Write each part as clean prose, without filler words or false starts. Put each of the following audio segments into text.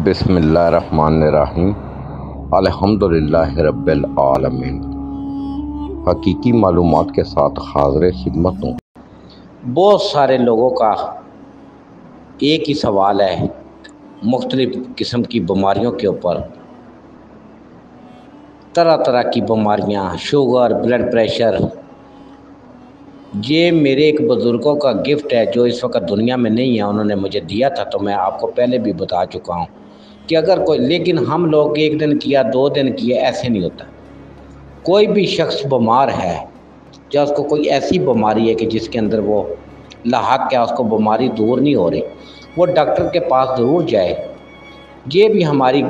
بسم اللہ الرحمن الرحیم الحمدللہ رب العالمین۔ حقیقی معلومات کے ساتھ حاضر خدمت ہوں۔ بہت سارے لوگوں کا ایک ہی سوال ہے مختلف قسم کی بیماریوں کے اوپر، طرح طرح کی بیماریاں، شوگر، بلڈ پریشر۔ یہ میرے ایک بزرگوں کا گفٹ ہے جو اس وقت دنیا میں نہیں ہے، انہوں نے مجھے دیا تھا، تو میں آپ کو پہلے بھی بتا چکا ہوں کہ اگر کوئی، لیکن ہم لوگ ایک دن کیا 2 دن کیا ایسے نہیں ہوتا۔ کوئی بھی شخص بیمار ہے یا اس کو کوئی ایسی بیماری ہے کہ جس کے اندر وہ لاحق ہے، اس کو بیماری دور نہیں ہو رہی، وہ ڈاکٹر کے پاس ضرور جائے۔ یہ بھی ہماری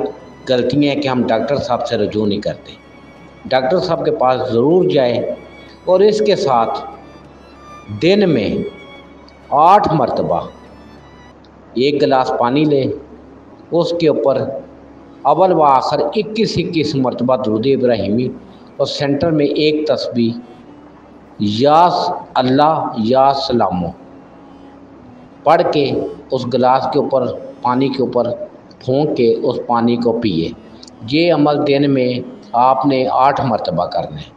غلطی ہے کہ ہم ڈاکٹر صاحب سے رجوع نہیں کرتے۔ ڈاکٹر صاحب کے پاس ضرور جائے اور اس کے ساتھ دن میں 8 مرتبہ 1 گلاس پانی لے، اس کے اوپر اول و آخر 21 مرتبہ درود ابراہیمی اور سینٹر میں ایک تسبیح یا اللہ یا سلامو پڑھ کے اس گلاس کے اوپر پانی کے اوپر پھونک کے اس پانی کو پیے۔ یہ عمل دن میں آپ نے 8 مرتبہ کرنا ہے۔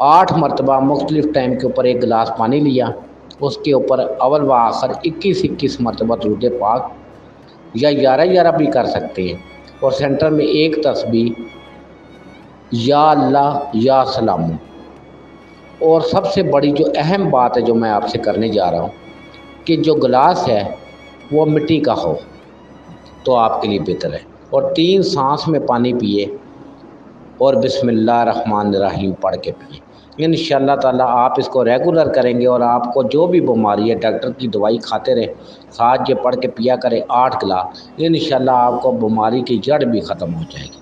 8 مرتبہ مختلف ٹائم کے اوپر 1 گلاس پانی لیا، اس کے اوپر اول و آخر 21 مرتبہ درود پاک یا 11 بھی کر سکتے ہیں، اور سینٹر میں ایک تسبیح یا اللہ یا سلامو۔ اور سب سے بڑی جو اہم بات ہے جو میں آپ سے کرنے جا رہا ہوں کہ جو گلاس ہے وہ مٹی کا ہو تو آپ کے لیے بہتر ہے، اور 3 سانس میں پانی پیے اور بسم اللہ الرحمن الرحیم پڑھ کے پیے۔ انشاءاللہ تعالیٰ آپ اس کو ریگولر کریں گے اور آپ کو جو بھی بیماری ہے ڈاکٹر کی دوائی کھاتے رہیں، ساتھ یہ پڑھ کے پیا کریں 8 گلاس، انشاءاللہ آپ کو بیماری کی جڑ بھی ختم ہو جائے گی۔